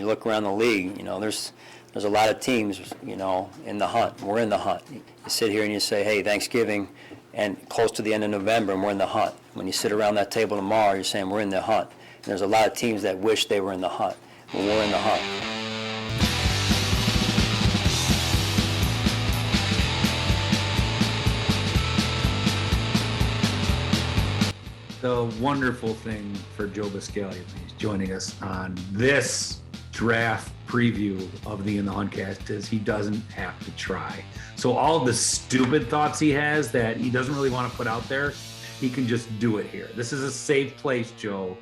you look around the league, there's a lot of teams, in the hunt. We're in the hunt. You sit here and you say, hey, Thanksgiving, and close to the end of November, and we're in the hunt. When you sit around that table tomorrow, you're saying we're in the hunt. And there's a lot of teams that wish they were in the hunt. Well, we're in the hunt. The wonderful thing for Joe Buscaglia, he's joining us on this draft preview of the In the Hunt cast, is he doesn't have to try. So all the stupid thoughts he has that he doesn't really want to put out there, he can just do it here. This is a safe place, Joe.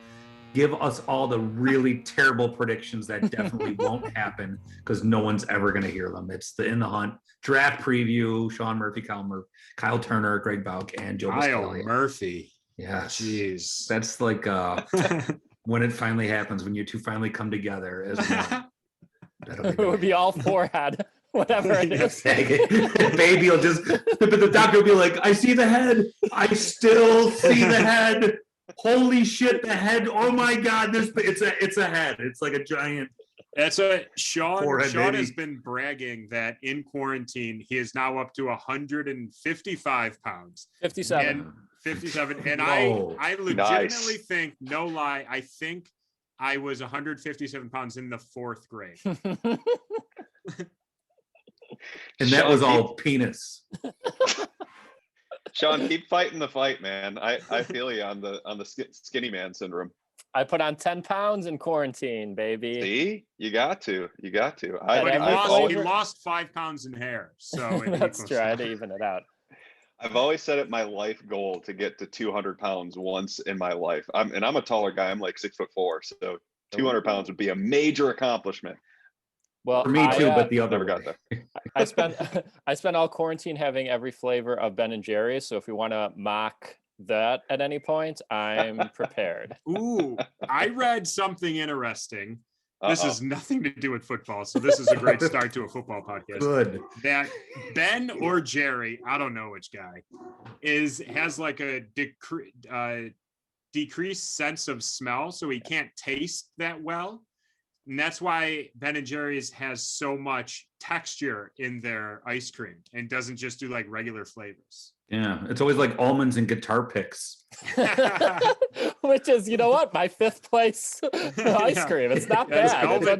Give us all the really terrible predictions that definitely won't happen because no one's ever going to hear them. It's the In the Hunt draft preview. Sean Murphy, Kyle Turner, Greg Bauk, and Joe Buscaglia. Kyle Murphy. Yeah, jeez, that's like when it finally happens, when you two finally come together as one. It would be all forehead, whatever it is. Baby will just, but the doctor will be like, I see the head. I still see the head. Holy shit, the head. Oh my God, it's a head. It's like a giant. That's what Sean baby. has been bragging that in quarantine, he is now up to 155 pounds. 57. 57. And Whoa. I legitimately think, no lie, I think I was 157 pounds in the 4th grade. And that was all penis. Sean, keep fighting the fight, man. I feel you on the skinny man syndrome. I put on 10 pounds in quarantine, baby. See, you got to. But he lost 5 pounds in hair, so that's true. I had to even it out. I've always set it my life goal to get to 200 pounds once in my life. I'm a taller guy. I'm like 6'4", so 200 pounds would be a major accomplishment. Well, for me too, but the other never got there. I spent all quarantine having every flavor of Ben and Jerry's. So if you want to mock that at any point, I'm prepared. Ooh, I read something interesting. This has nothing to do with football, so this is a great start to a football podcast. Good. That Ben or Jerry, I don't know which guy, has like a decreased sense of smell, so he can't taste that well. And that's why Ben and Jerry's has so much texture in their ice cream and doesn't just do like regular flavors. Yeah, it's always like almonds and guitar picks. Which is, you know what, my 5th place ice cream. It's not bad.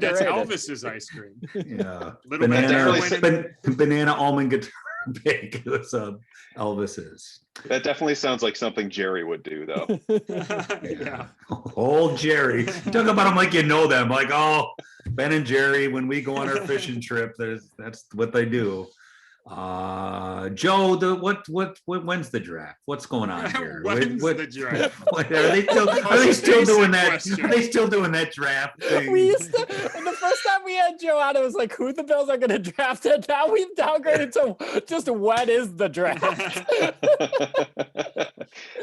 That's Elvis's ice cream. Yeah, Little banana almond guitar pick. That's Elvis's. That definitely sounds like something Jerry would do, though. Yeah. Old Jerry. Talk about them like you know them. Like, oh, Ben and Jerry, when we go on our fishing trip, that's what they do. Joe, when's the draft? What's going on here? When's the draft? Are they still doing that? Question. Are they still doing that draft thing? We used to, and the first time we had Joe on, it was like, who the Bills are going to draft it. Now we've downgraded to just when is the draft?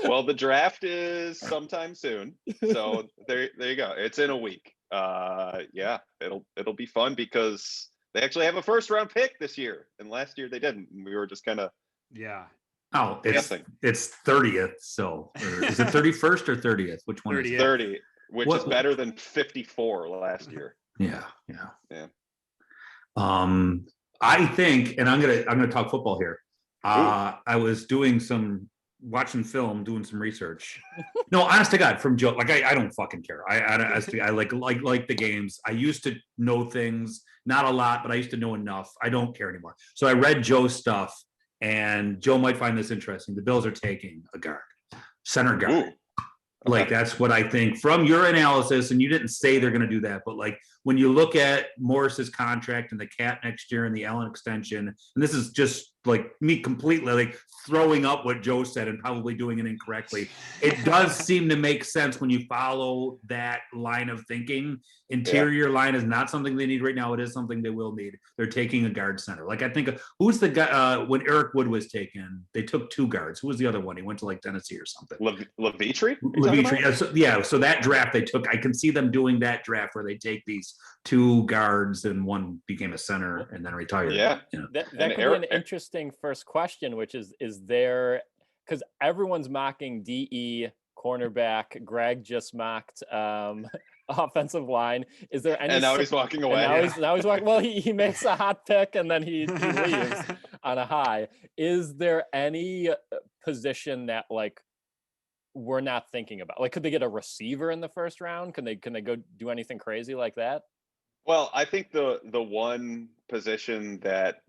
Well, the draft is sometime soon. So there you go. It's in a week. Yeah, it'll be fun because they actually have a 1st round pick this year, and last year they didn't. And we were just kind of Oh, it's guessing. It's 30th. So is it 31st or 30th? Which one? 30th. Is 30, which is better than 54 last year. Yeah. I think, and I'm gonna talk football here. I was watching film, doing some research. No, honest to God, from Joe, like I don't fucking care. I like the games. I used to know things, not a lot, but I used to know enough. I don't care anymore. So I read Joe's stuff, and Joe might find this interesting. The Bills are taking a guard, center guard. Ooh. Like, that's what I think from your analysis, and you didn't say they're going to do that, but like when you look at Morris's contract and the cap next year and the Allen extension, and this is just like me completely like throwing up what Joe said and probably doing it incorrectly. It does seem to make sense when you follow that line of thinking. Interior line is not something they need right now. It is something they will need. They're taking a guard center. Like, I think who's the guy when Eric Wood was taken, they took 2 guards. Who was the other one? He went to like Tennessee or something. Levitri? So that draft they took, I can see them doing that draft where they take these 2 guards and one became a center and then retired. Yeah. That could be an interesting first question, which is there, because everyone's mocking DE cornerback. Greg just mocked offensive line. Is there any? And now he's walking away. Now he's walking. Well, he makes a hot pick and then he leaves on a high. Is there any position that like we're not thinking about? Like, could they get a receiver in the first round? Can they go do anything crazy like that? Well, I think the one position that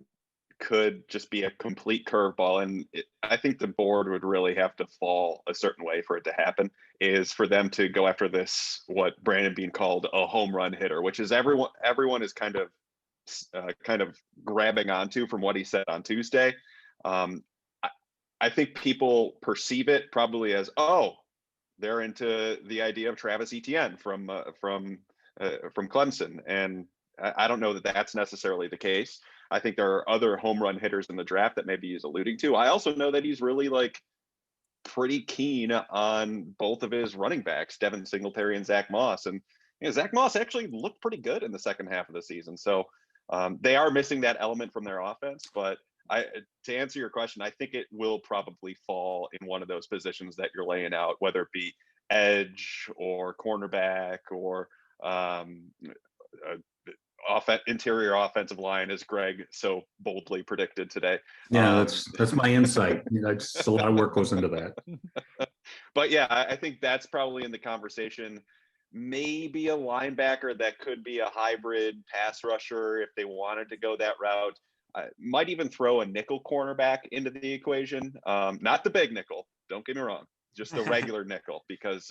could just be a complete curveball, and I think the board would really have to fall a certain way for it to happen, is for them to go after this, what Brandon Beane called a home run hitter, which is everyone is kind of grabbing onto from what he said on Tuesday. I think people perceive it probably as, oh, they're into the idea of Travis Etienne from Clemson, and I don't know that that's necessarily the case. I think there are other home run hitters in the draft that maybe he's alluding to. I also know that he's really like pretty keen on both of his running backs, Devin Singletary and Zach Moss. And Zach Moss actually looked pretty good in the second half of the season. So they are missing that element from their offense. But to answer your question, I think it will probably fall in one of those positions that you're laying out, whether it be edge or cornerback or interior offensive line, as Greg so boldly predicted today. Yeah, that's my insight. That's a lot of work goes into that. But yeah, I think that's probably in the conversation. Maybe a linebacker that could be a hybrid pass rusher if they wanted to go that route. Might even throw a nickel cornerback into the equation. Not the big nickel, don't get me wrong, just the regular nickel, because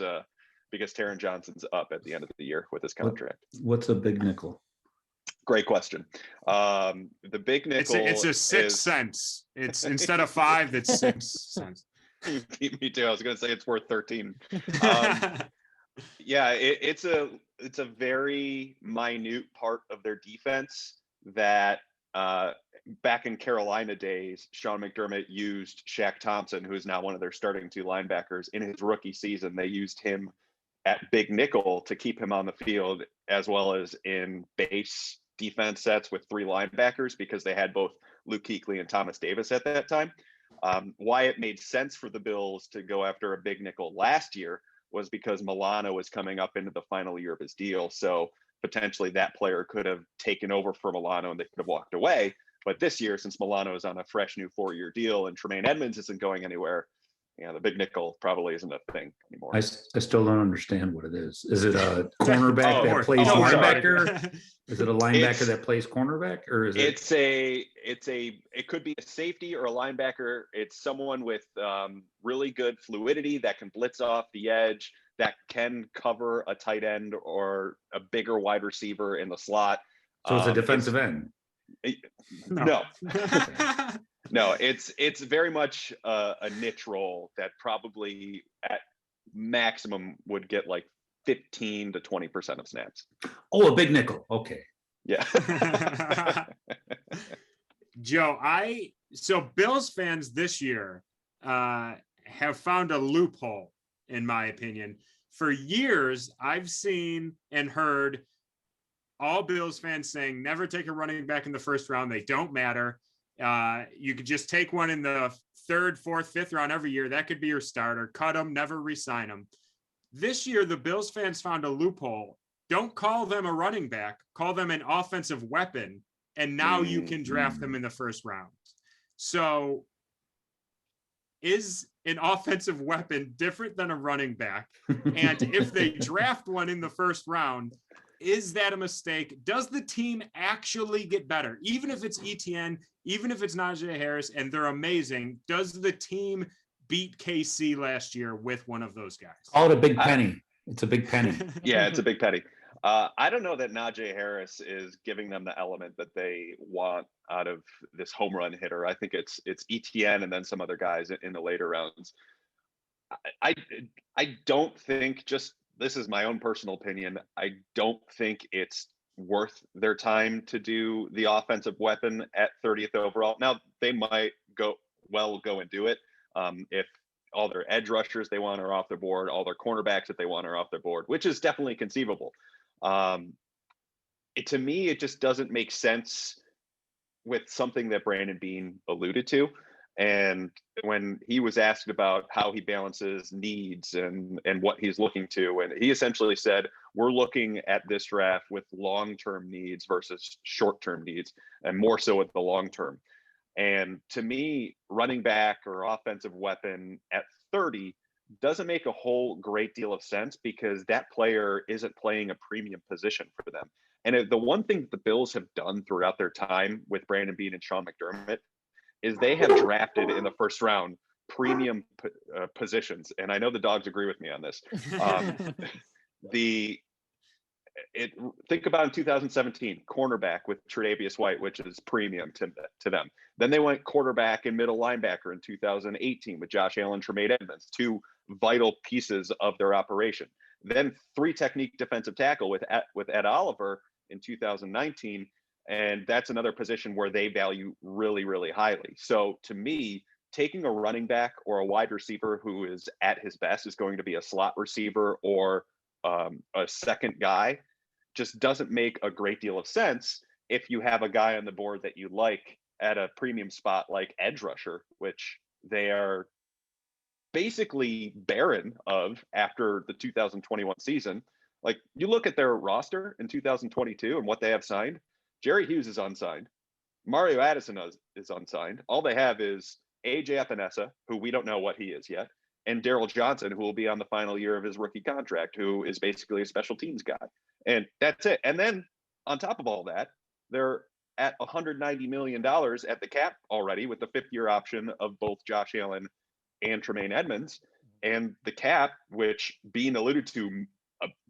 Taron Johnson's up at the end of the year with his contract. What's a big nickel? Great question. The big nickel. It's a 6 cents. It's instead of 5, that's 6 cents. Me too. I was going to say it's worth 13. Yeah, it's a very minute part of their defense that back in Carolina days, Sean McDermott used Shaq Thompson, who is now one of their starting 2 linebackers. In his rookie season, they used him at big nickel to keep him on the field, as well as in base defense sets with 3 linebackers, because they had both Luke Kuechly and Thomas Davis at that time. Why it made sense for the Bills to go after a big nickel last year was because Milano was coming up into the final year of his deal. So potentially that player could have taken over for Milano and they could have walked away. But this year, since Milano is on a fresh new 4-year deal and Tremaine Edmonds isn't going anywhere, the big nickel probably isn't a thing anymore. I still don't understand what it is. Is it a cornerback that plays linebacker? Is it a linebacker that plays cornerback, or is it? It could be a safety or a linebacker. It's someone with really good fluidity that can blitz off the edge, that can cover a tight end or a bigger wide receiver in the slot. So it's a defensive end. No. No, it's very much a niche role that probably at maximum would get like 15 to 20% of snaps. Oh, a big nickel. Okay. Yeah. Joe, so Bills fans this year have found a loophole, in my opinion. For years, I've seen and heard all Bills fans saying, never take a running back in the first round. They don't matter. You could just take one in the 3rd, 4th, 5th round every year. That could be your starter. Cut them, never re-sign them. This year, the Bills fans found a loophole. Don't call them a running back. Call them an offensive weapon. And now you can draft them in the first round. So is an offensive weapon different than a running back? And if they draft one in the first round, is that a mistake? Does the team actually get better? Even if it's Etienne, even if it's Najee Harris, and they're amazing, does the team beat KC last year with one of those guys? Call it a big penny. It's a big penny. Yeah, it's a big penny. I don't know that Najee Harris is giving them the element that they want out of this home run hitter. I think it's Etienne and then some other guys in the later rounds. I don't think, just this is my own personal opinion, I don't think it's worth their time to do the offensive weapon at 30th overall. Now, they might go and do it if all their edge rushers they want are off their board, all their cornerbacks that they want are off their board, which is definitely conceivable. To me, it just doesn't make sense with something that Brandon Beane alluded to. And when he was asked about how he balances needs and what he's looking to, and he essentially said, we're looking at this draft with long-term needs versus short-term needs, and more so with the long-term. And to me, running back or offensive weapon at 30 doesn't make a whole great deal of sense because that player isn't playing a premium position for them. And the one thing that the Bills have done throughout their time with Brandon Beane and Sean McDermott is they have drafted in the first round premium positions. And I know the dogs agree with me on this. Think about in 2017, cornerback with Tre'Davious White, which is premium to them. Then they went quarterback and middle linebacker in 2018 with Josh Allen, Tremaine Edmonds, two vital pieces of their operation. Then 3 technique defensive tackle with Ed Oliver in 2019. And that's another position where they value really, really highly. So to me, taking a running back or a wide receiver who is at his best is going to be a slot receiver or a second guy just doesn't make a great deal of sense if you have a guy on the board that you like at a premium spot like edge rusher, which they are basically barren of after the 2021 season. Like, you look at their roster in 2022 and what they have signed. Jerry Hughes is unsigned. Mario Addison is unsigned. All they have is AJ Epinesa, who we don't know what he is yet, and Daryl Johnson, who will be on the final year of his rookie contract, who is basically a special teams guy. And that's it. And then on top of all that, they're at $190 million at the cap already with the 5th-year option of both Josh Allen and Tremaine Edmonds. And the cap, which Bean alluded to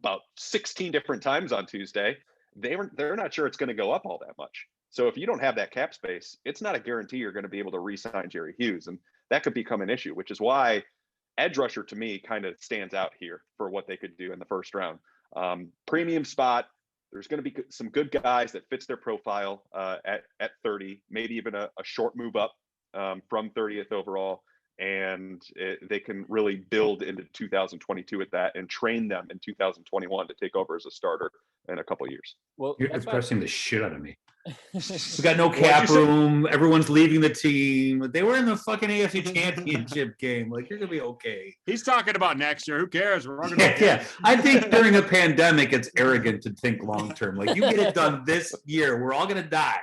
about 16 different times on Tuesday, they're not sure it's going to go up all that much. So if you don't have that cap space, it's not a guarantee you're going to be able to re-sign Jerry Hughes. And that could become an issue, which is why edge rusher to me kind of stands out here for what they could do in the first round. Premium spot. There's going to be some good guys that fits their profile at 30, maybe even a short move up from 30th overall. And they can really build into 2022 with that and train them in 2021 to take over as a starter in a couple of years. Well, You're that's depressing the shit out of me. We got no cap room. Everyone's leaving the team. They were in the fucking AFC Championship game. Like, you're gonna be okay. He's talking about next year. Who cares? We're all gonna Yeah. I think during a pandemic, it's arrogant to think long term. Like, you get it done this year, we're all gonna die.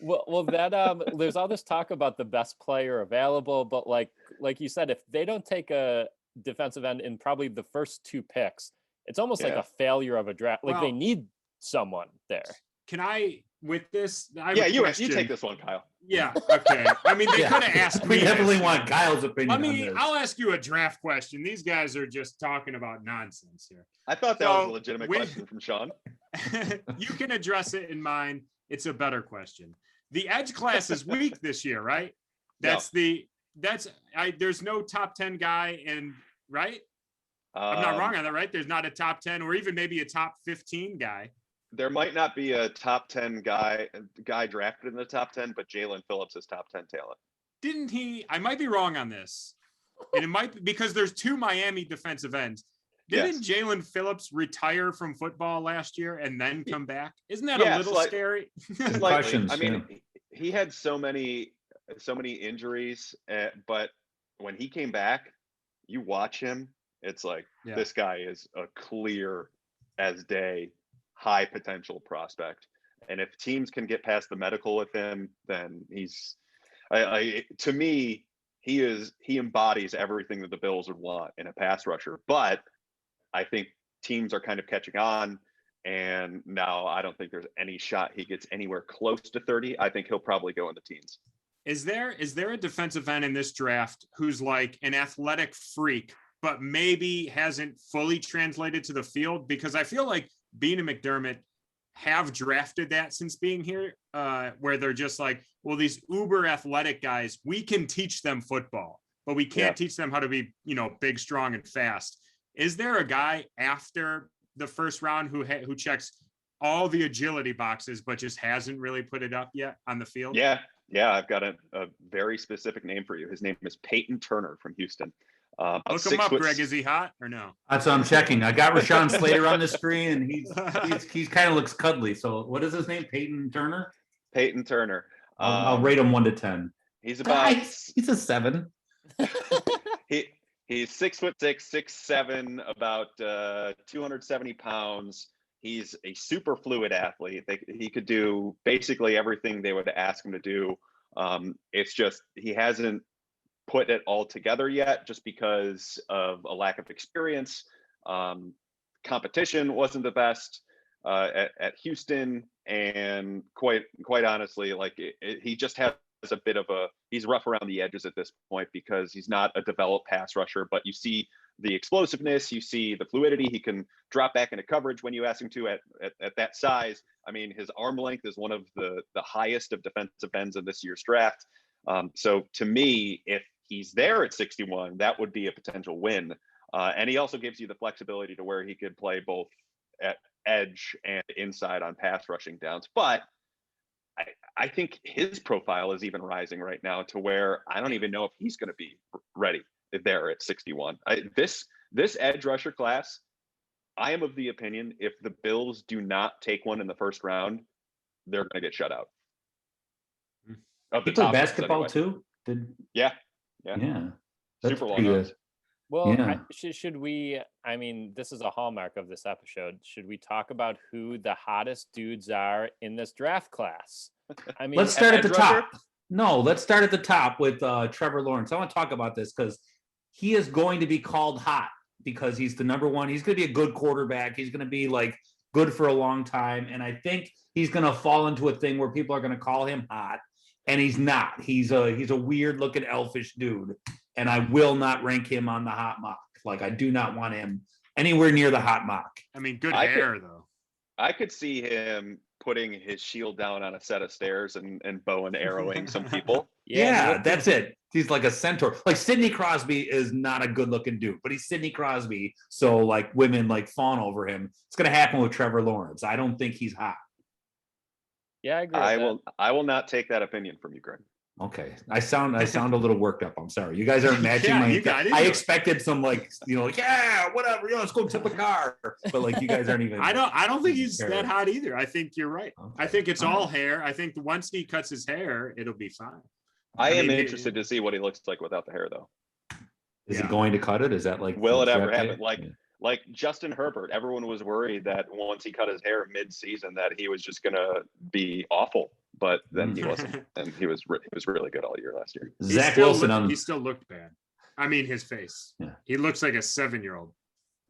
Well, that there's all this talk about the best player available, but like you said, if they don't take a defensive end in probably the first 2 picks, it's almost like a failure of a draft. Like, they need someone there. Can I, with this? You take this one, Kyle. Yeah. Okay. I mean, they could have asked me. We definitely want Kyle's opinion. I mean, on this. I'll ask you a draft question. These guys are just talking about nonsense here. I thought that was a legitimate question from Sean. You can address it in mine. It's a better question. The edge class is weak this year, right? There's no top 10 guy right? I'm not wrong on that, right? There's not a top 10 or even maybe a top 15 guy. There might not be a top 10 guy drafted in the top 10, but Jalen Phillips is top 10 talent. Didn't he? I might be wrong on this. And it might be because there's 2 Miami defensive ends. Didn't Jalen Phillips retire from football last year and then come back? Isn't that a little scary? Questions, I mean, he had so many injuries, but when he came back, you watch him, it's like this guy is a clear as day high potential prospect. And if teams can get past the medical with him, then he's to me, he embodies everything that the Bills would want in a pass rusher. But I think teams are kind of catching on. And now I don't think there's any shot he gets anywhere close to 30. I think he'll probably go in the teens. Is there a defensive end in this draft who's like an athletic freak, but maybe hasn't fully translated to the field? Because I feel like Beane and McDermott have drafted that since being here, where they're just like, well, these uber athletic guys, we can teach them football, but we can't teach them how to be, big, strong, and fast. Is there a guy after the first round who checks all the agility boxes, but just hasn't really put it up yet on the field? Yeah. I've got a very specific name for you. His name is Peyton Turner from Houston. Look him up, Greg. Is he hot or no? That's what I'm checking. I got Rashawn Slater on the screen, and he's kind of looks cuddly. So what is his name? Payton Turner? Peyton Turner. I'll rate him 1 to 10. He's about He's a 7. he's 6'6", 6'7", about 270 pounds. He's a super fluid athlete. He could do basically everything they would ask him to do. It's just he hasn't put it all together yet, just because of a lack of experience. Competition wasn't the best at Houston, and quite honestly, like he just has a bit of he's rough around the edges at this point because he's not a developed pass rusher. But you see the explosiveness, you see the fluidity. He can drop back into coverage when you ask him to at that size. I mean, his arm length is one of the highest of defensive ends in this year's draft. So to me, if he's there at 61, that would be a potential win. And he also gives you the flexibility to where he could play both at edge and inside on pass rushing downs. But I think his profile is even rising right now to where I don't even know if he's going to be ready there at 61. This edge rusher class, I am of the opinion if the Bills do not take one in the first round, they're going to get shut out. Of the He played top basketball ones anyway. too. Yeah. That's Super long pretty arms. good. Well, Yeah. should we? I mean, this is a hallmark of this episode. Should we talk about who the hottest dudes are in this draft class? I mean, Let's start at the edge rusher? top. No, let's start at the top with Trevor Lawrence. I want to talk about this because he is going to be called hot because he's the number one. He's going to be a good quarterback. He's going to be like good for a long time. And I think he's going to fall into a thing where people are going to call him hot. And he's not. He's a weird looking elfish dude. And I will not rank him on the hot mock. Like, I do not want him anywhere near the hot mock. I mean, good hair though. I could see him putting his shield down on a set of stairs and bow and arrowing some people. Yeah, that's it. He's like a centaur. Like Sidney Crosby is not a good looking dude, but he's Sidney Crosby. So like women like fawn over him. It's going to happen with Trevor Lawrence. I don't think he's hot. Yeah, I agree. I will not take that opinion from you, Greg. Okay, I sound a little worked up. I'm sorry. You guys aren't matching I expected some like yeah, whatever. Let's go tip a car. But like you guys aren't even. I don't think he's that hot either. I think you're right. Okay. I think it's all hair. I think once he cuts his hair, it'll be fine. I am interested to see what he looks like without the hair, though. Is he going to cut it? Is that like? Will it ever happen? Like Justin Herbert, everyone was worried that once he cut his hair mid-season that he was just gonna be awful, but then he wasn't, and he was really good all year last year. Zach Wilson he still looked bad. I mean, his face. Yeah. He looks like a 7-year-old.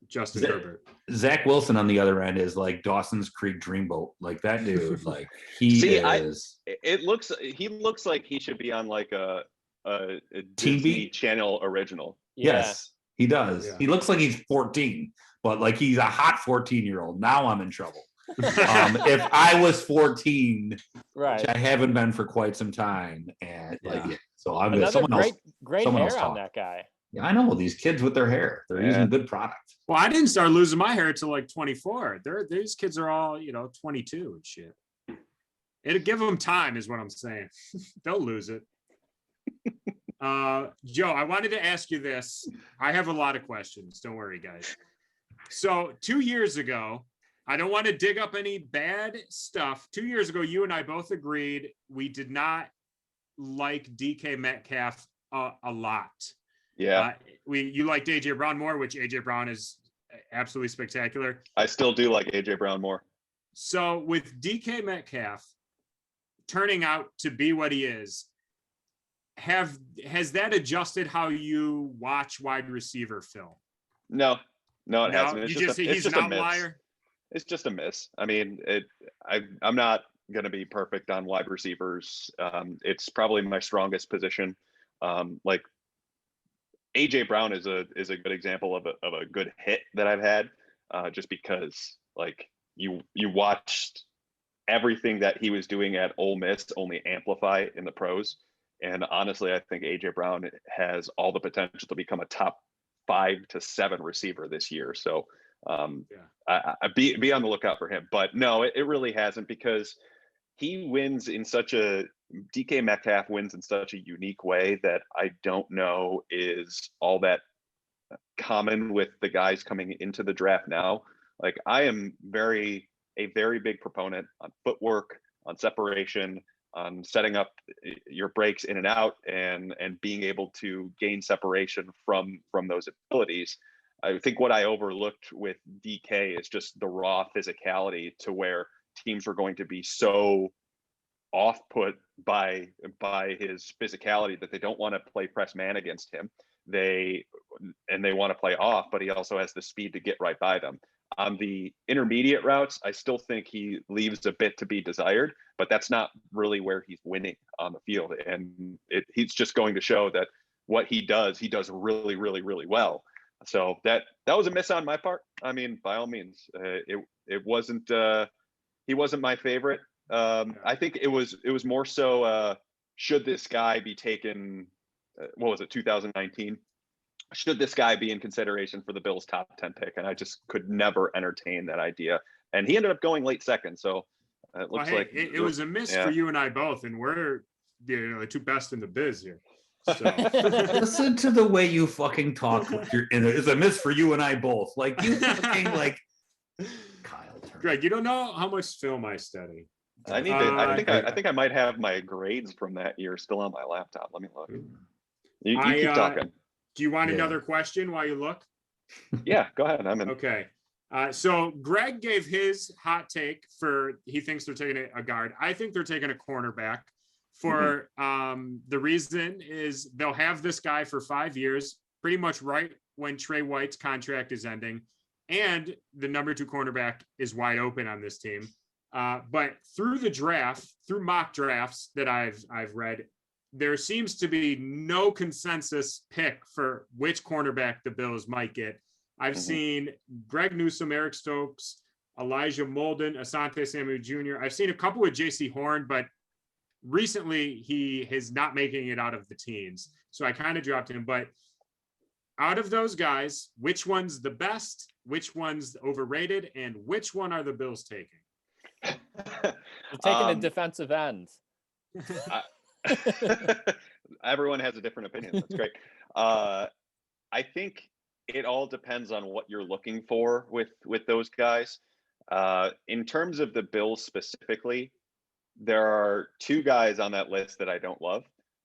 Justin Herbert. Zach Wilson on the other end is like Dawson's Creek Dreamboat. Like that dude. Like he is. He looks like he should be on like a Teen Disney Beat? Channel original. Yes. He does. Yeah. He looks like he's 14, but like he's a hot 14-year-old. Now I'm in trouble. If I was 14, Right. which I haven't been for quite some time, and so I'm Another someone great someone hair else on talk. that guy. Yeah, I know these kids with their hair. They're using good product. Well, I didn't start losing my hair till like 24. These kids are all 22 and shit. It'll give them time, is what I'm saying. They'll lose it. Joe, I wanted to ask you this. I have a lot of questions. Don't worry, guys. So 2 years ago, I don't want to dig up any bad stuff. 2 years ago, you and I both agreed we did not like DK Metcalf a lot. Yeah. You liked AJ Brown more, which AJ Brown is absolutely spectacular. I still do like AJ Brown more. So with DK Metcalf turning out to be what he is, has that adjusted how you watch wide receiver film? No, it hasn't. It's He's an outlier. It's just a miss. I mean, I'm not going to be perfect on wide receivers. It's probably my strongest position. Like AJ Brown is a good example of a good hit that I've had, just because like you watched everything that he was doing at Ole Miss only amplify in the pros. And honestly, I think AJ Brown has all the potential to become a top 5 to 7 receiver this year. So I be on the lookout for him. But no, it really hasn't, because DK Metcalf wins in such a unique way that I don't know is all that common with the guys coming into the draft now. Like I am a very big proponent on footwork, on separation, setting up your breaks in and out and being able to gain separation from those abilities. I think what I overlooked with DK is just the raw physicality, to where teams were going to be so off put by his physicality that they don't want to play press man against him. They want to play off, but he also has the speed to get right by them. On the intermediate routes, I still think he leaves a bit to be desired, but that's not really where he's winning on the field. And he's just going to show that what he does really, really, really well. So that was a miss on my part. I mean, by all means, it wasn't, he wasn't my favorite. I think it was more so, should this guy be taken, what was it, 2019? Should this guy be in consideration for the Bills' top 10 pick? And I just could never entertain that idea. And he ended up going late second. So it looks like it was a miss for you and I both. And we're the two best in the biz here. So. Listen to the way you fucking talk. It's a miss for you and I both. Like, you fucking like Kyle Turner. Greg, you don't know how much film I study. I need to. I think I might have my grades from that year still on my laptop. Let me look. You keep talking. Do you want another question while you look? Yeah, go ahead. I'm in. Okay. So Greg gave his hot take for, he thinks they're taking a guard. I think they're taking a cornerback for the reason is they'll have this guy for 5 years, pretty much right when Trey White's contract is ending. And the number 2 cornerback is wide open on this team. But through the draft, through mock drafts that I've read, there seems to be no consensus pick for which cornerback the Bills might get. I've seen Greg Newsome, Eric Stokes, Elijah Molden, Asante Samuel Jr. I've seen a couple with J.C. Horn, but recently he is not making it out of the teens. So I kind of dropped him. But out of those guys, which one's the best, which one's overrated, and which one are the Bills taking? You're taking a defensive end. Everyone has a different opinion. That's great. I think it all depends on what you're looking for with those guys. In terms of the Bills specifically, there are 2 guys on that list that I don't love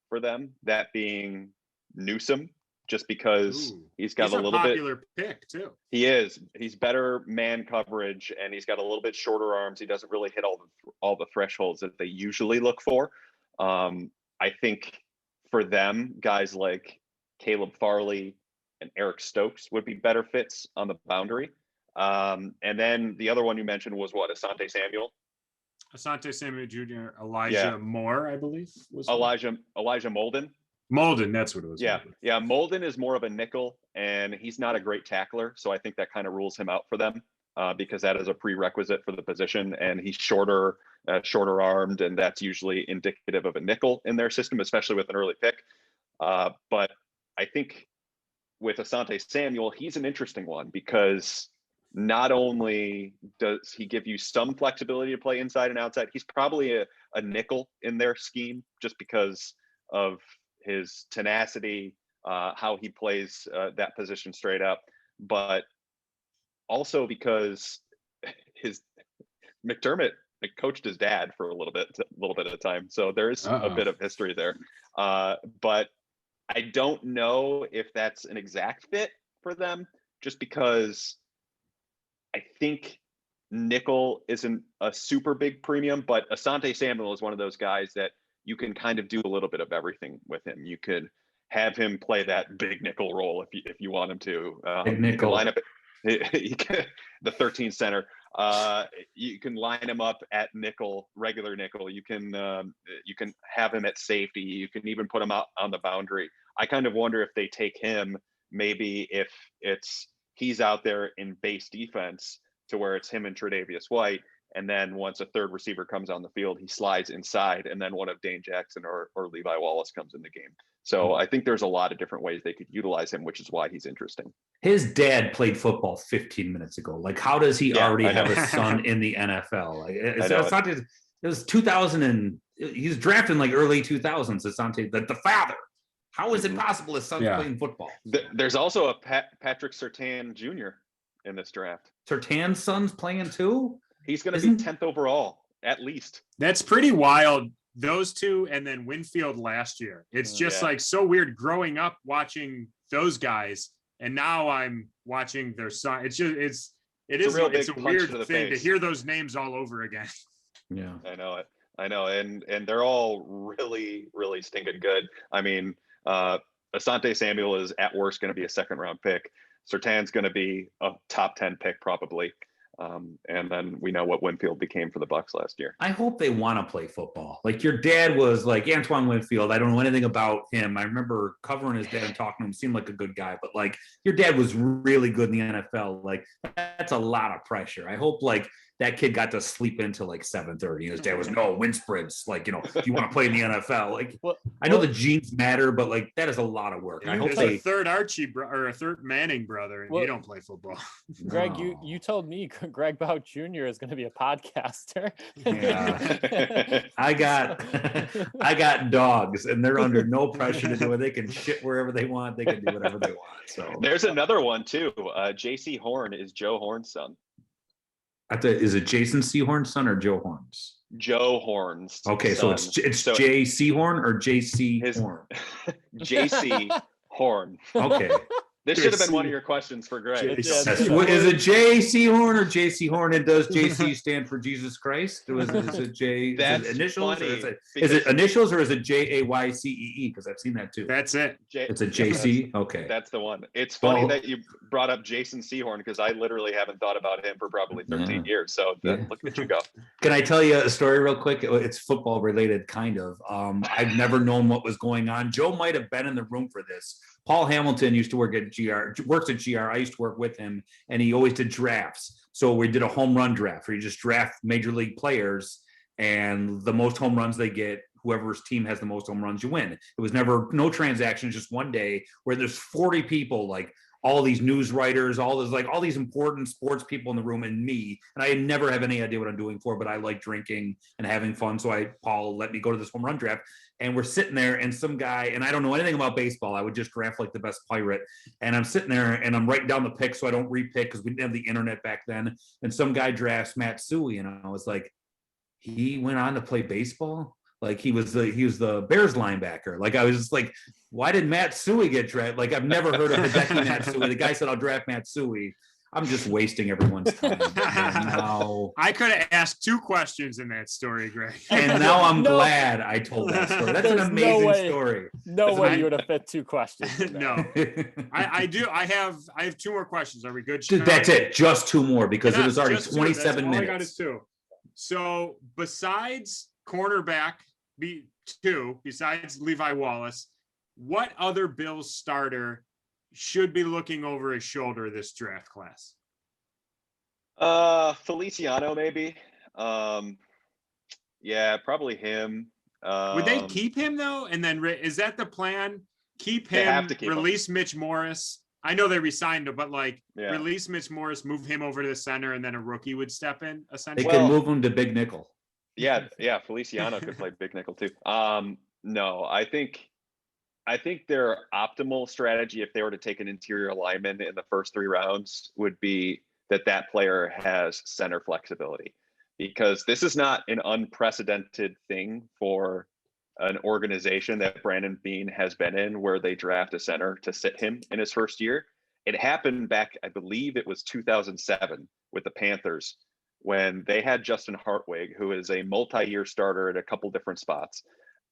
for them, that being Newsome, just because he's got a little popular pick too. He is. He's better man coverage, and he's got a little bit shorter arms. He doesn't really hit all the thresholds that they usually look for. I think for them, guys like Caleb Farley and Eric Stokes would be better fits on the boundary. And then the other one you mentioned was what? Asante Samuel? Asante Samuel Jr., Elijah Moore, I believe. Was Elijah Molden. Molden, that's what it was. Yeah. Molden is more of a nickel, and he's not a great tackler. So I think that kind of rules him out for them because that is a prerequisite for the position. And he's shorter armed, and that's usually indicative of a nickel in their system, especially with an early pick. But I think with Asante Samuel, he's an interesting one because not only does he give you some flexibility to play inside and outside, he's probably a nickel in their scheme just because of his tenacity, how he plays that position straight up, but also because his McDermott coached his dad for a little bit at a time. So there is a bit of history there. But I don't know if that's an exact fit for them, just because I think nickel isn't a super big premium, but Asante Samuel is one of those guys that you can kind of do a little bit of everything with him. You could have him play that big nickel role if you want him to. You can line up the 13 center. You can line him up at nickel, regular nickel. You can have him at safety. You can even put him out on the boundary. I kind of wonder if they take him, maybe if he's out there in base defense to where it's him and Tre'Davious White. And then once a third receiver comes on the field, he slides inside, and then one of Dane Jackson or Levi Wallace comes in the game. So I think there's a lot of different ways they could utilize him, which is why he's interesting. His dad played football 15 minutes ago. Like, how does he already have a son in the NFL? Like, it's not just, it was 2000 and he's drafted in like early 2000s. Asante, the father. How is it possible his son's playing football? There's also a Patrick Surtain Jr. in this draft. Surtain's son's playing too? He's going to be 10th overall, at least. That's pretty wild those two, and then Winfield last year. It's just Yeah. like so weird growing up watching those guys, and now I'm watching their son. It's just It's a real big it's a punch weird to the thing to face. hear those names all over again. Yeah. I know it. I know, and they're all really, really stinking good. I mean, Asante Samuel is at worst going to be a second round pick. Surtan's going to be a top 10 pick probably. And then we know what Winfield became for the Bucks last year. I hope they want to play football. Like your dad was like Antoine Winfield. I don't know anything about him. I remember covering his dad and talking to him. Seemed like a good guy, but like your dad was really good in the NFL. Like that's a lot of pressure. I hope like that kid got to sleep into like 7:30. And his dad was no wind sprints. Like, you know, if you want to play in the NFL, like I know the genes matter, but like that is a lot of work. I hope There's a third Archie or a third Manning brother, and you don't play football. Greg, you told me Greg Bout Jr. is going to be a podcaster. Yeah. I got dogs, and they're under no pressure to do it. They can shit wherever they want. They can do whatever they want. So there's another one too. J.C. Horn is Joe Horn's son. Is it Jason Sehorn's son or Joe Horn's? Joe Horn's. Okay, son. so it's Jay Sehorn or J.C. Horn? J.C. Horn. Okay. This should have been one of your questions for Greg. Is it J.C. Horn or J.C. Horn? And does J.C. stand for Jesus Christ? Is it J? That's is it initials? funny, Or is it initials or is it Jaycee? Because I've seen that too. That's it. It's a J.C. Okay. That's the one. It's funny that you brought up Jason Sehorn because I literally haven't thought about him for probably 13 years. So look at you go. Can I tell you a story real quick? It's football related, kind of. I've never known what was going on. Joe might have been in the room for this. Paul Hamilton used to works at GR. I used to work with him, and he always did drafts. So we did a home run draft where you just draft major league players, and the most home runs they get, whoever's team has the most home runs, you win. It was never no transactions, just one day where there's 40 people, like all these news writers, all these important sports people in the room, and me. And I never have any idea what I'm doing for, but I like drinking and having fun. So Paul let me go to this home run draft. And we're sitting there, and some guy, and I don't know anything about baseball. I would just draft like the best pirate. And I'm sitting there, and I'm writing down the picks so I don't repick because we didn't have the internet back then. And some guy drafts Matsui, and I was like, he went on to play baseball? Like he was the Bears linebacker. Like I was just like, why did Matsui get drafted? Like I've never heard of Hideki Matsui. The guy said, I'll draft Matsui. I'm just wasting everyone's time. Now, I could have asked 2 questions in that story, Greg. And now I'm glad I told that story. That's an amazing story. No way you would have fit 2 questions. No, I do. I have 2 more questions. Are we good? That's it. Just 2 more because it was already 27 minutes. I got is 2. So besides cornerback, besides Levi Wallace, what other Bills starter should be looking over his shoulder this draft class? Feliciano, maybe. Yeah, probably him. Would they keep him though? And then is that the plan? Keep him, have to keep release Mitch Morris. I know they resigned him, but release Mitch Morris, move him over to the center, and then a rookie would step in. Essentially, they can move him to big nickel. Yeah, Feliciano could play big nickel too. No, I think their optimal strategy, if they were to take an interior lineman in the first 3 rounds, would be that player has center flexibility, because this is not an unprecedented thing for an organization that Brandon Beane has been in, where they draft a center to sit him in his first year. It happened back, I believe it was 2007 with the Panthers, when they had Justin Hartwig, who is a multi-year starter at a couple different spots.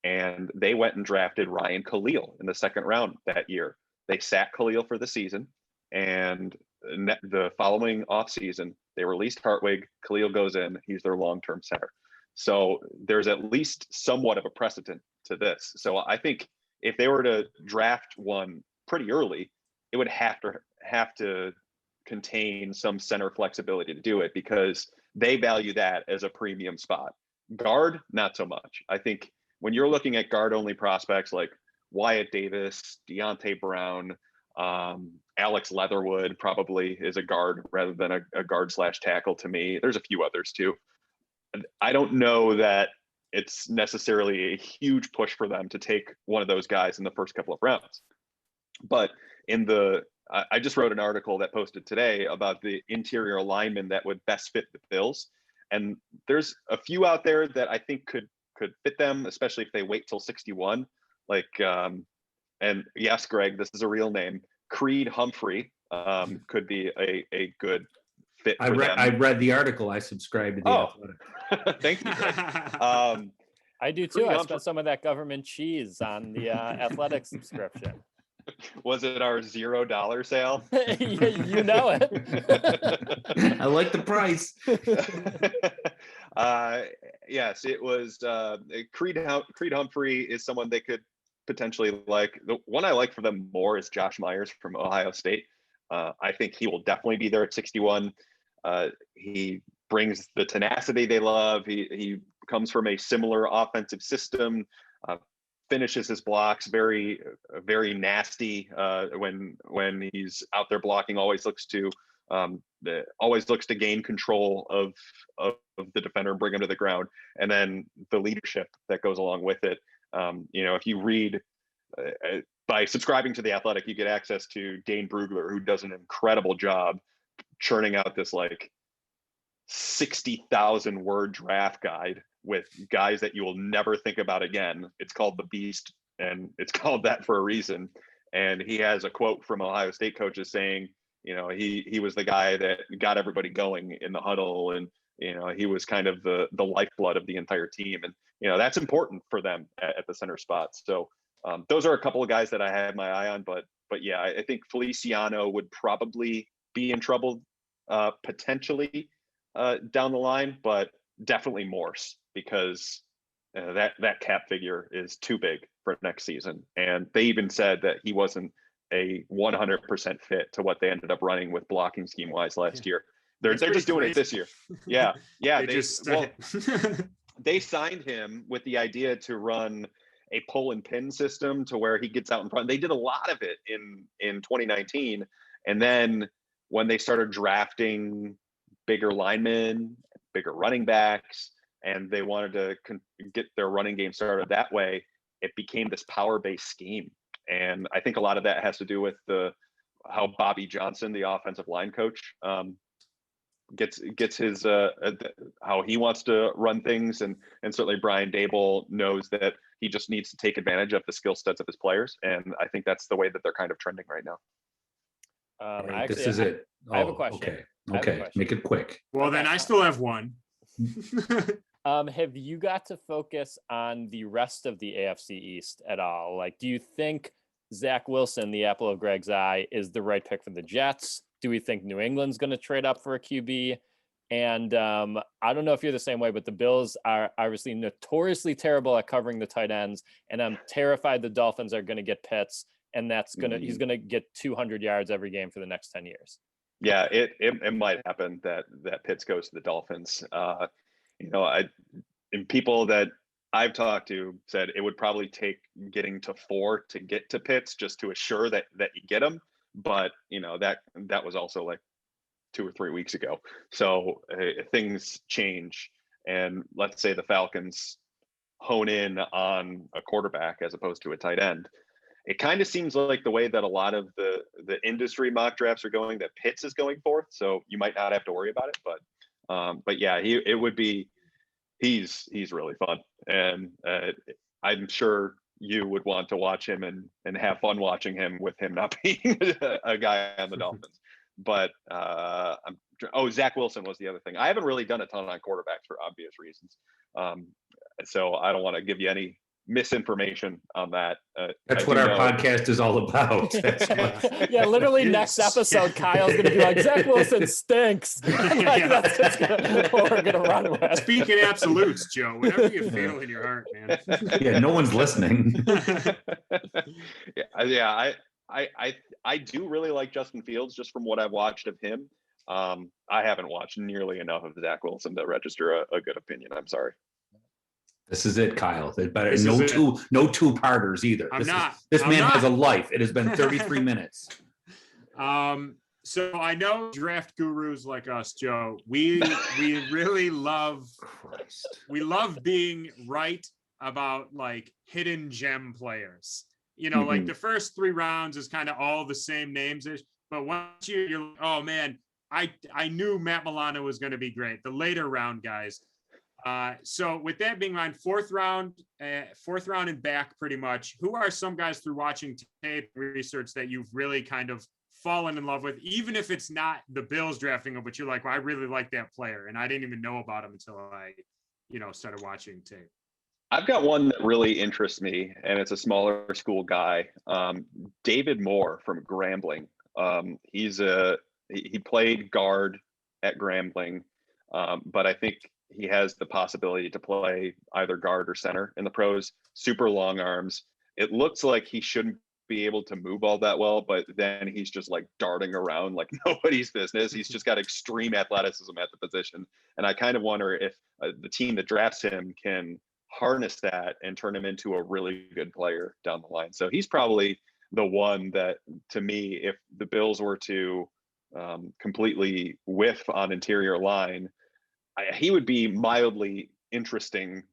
And they went and drafted Ryan Khalil in the 2nd round that year. They sat Khalil for the season, and the following offseason, they released Hartwig. Khalil goes in. He's their long-term center. So there's at least somewhat of a precedent to this. So I think if they were to draft one pretty early, it would have to contain some center flexibility to do it, because they value that as a premium spot. Guard, not so much. I think when you're looking at guard-only prospects like Wyatt Davis, Deontay Brown, Alex Leatherwood probably is a guard rather than a guard/tackle to me. There's a few others too. I don't know that it's necessarily a huge push for them to take one of those guys in the first couple of rounds. But I just wrote an article that posted today about the interior linemen that would best fit the Bills. And there's a few out there that I think could could fit them, especially if they wait till 61. Like, and yes, Greg, this is a real name. Creed Humphrey could be a good fit for them. I read the article. I subscribed to the Athletic. Thank you, Greg. I do too. I spent some of that government cheese on the athletic subscription. Was it our $0 sale? You know it. I like the price. Yes, it was. Creed Humphrey is someone they could potentially like. The one I like for them more is Josh Myers from Ohio State. I think he will definitely be there at 61. He brings the tenacity they love. He comes from a similar offensive system. Finishes his blocks very nasty when he's out there blocking. Always looks to gain control of the defender and bring him to the ground, and then the leadership that goes along with it. If you read by subscribing to the Athletic, you get access to Dane Brugler, who does an incredible job churning out this like 60,000 word draft guide with guys that you will never think about again. It's called The Beast, and it's called that for a reason. And he has a quote from Ohio State coaches saying, he was the guy that got everybody going in the huddle, and he was kind of the lifeblood of the entire team, and that's important for them at the center spot. So those are a couple of guys that I had my eye on, but yeah, I think Feliciano would probably be in trouble potentially down the line, but definitely Morse, because that cap figure is too big for next season. And they even said that he wasn't a 100% fit to what they ended up running with blocking scheme wise last year. They're just doing it this year. Yeah. They signed him with the idea to run a pull and pin system to where he gets out in front. They did a lot of it in 2019. And then when they started drafting bigger linemen, bigger running backs, and they wanted to get their running game started that way, it became this power-based scheme. And I think a lot of that has to do with how Bobby Johnson, the offensive line coach, gets his how he wants to run things, and certainly Brian Dable knows that he just needs to take advantage of the skill sets of his players, and I think that's the way that they're kind of trending right now. This is it. I have a question. Okay, make it quick. Well, then I still have one. Have you got to focus on the rest of the AFC East at all? Like, do you think Zach Wilson, the apple of Greg's eye, is the right pick for the Jets? Do we think New England's going to trade up for a QB? And I don't know if you're the same way, but the Bills are obviously notoriously terrible at covering the tight ends, and I'm terrified the Dolphins are going to get Pitts, and he's going to get 200 yards every game for the next 10 years. Yeah, it might happen that Pitts goes to the Dolphins. And people that I've talked to said it would probably take getting to 4 to get to Pitts just to assure that you get him. But that was also like 2 or 3 weeks ago. So things change, and let's say the Falcons hone in on a quarterback as opposed to a tight end. It kind of seems like the way that a lot of the industry mock drafts are going, that Pitts is going forth. So you might not have to worry about it, but yeah, he's really fun, and I'm sure you would want to watch him and have fun watching him with him not being a guy on the Dolphins. But Zach Wilson was the other thing. I haven't really done a ton on quarterbacks for obvious reasons, so I don't want to give you any misinformation on that. That's what our podcast is all about. Yeah, literally next episode, Kyle's going to be like, Zach Wilson stinks. That's what we're going to run with. Speak in absolutes, Joe. Whatever you feel in your heart, man. Yeah, no one's listening. Yeah. I do really like Justin Fields just from what I've watched of him. I haven't watched nearly enough of Zach Wilson to register a good opinion. I'm sorry. This is it, Kyle. No two-parters either. This man has a life. It has been 33 minutes. So I know draft gurus like us, Joe. We really love. We love being right about like hidden gem players. Like the first 3 rounds is kind of all the same names, but once you're like, oh man, I knew Matt Milano was going to be great. The later round guys, So with that being mine, fourth round and back pretty much, who are some guys through watching tape research that you've really kind of fallen in love with, even if it's not the Bills drafting them, but you're like, well, I really like that player and I didn't even know about him until I, started watching tape. I've got one that really interests me, and it's a smaller school guy, David Moore from Grambling. He played guard at Grambling, but I think he has the possibility to play either guard or center in the pros. Super long arms. It looks like he shouldn't be able to move all that well, but then he's just like darting around like nobody's business. He's just got extreme athleticism at the position. And I kind of wonder if the team that drafts him can harness that and turn him into a really good player down the line. So he's probably the one that, to me, if the Bills were to completely whiff on interior line, he would be mildly interesting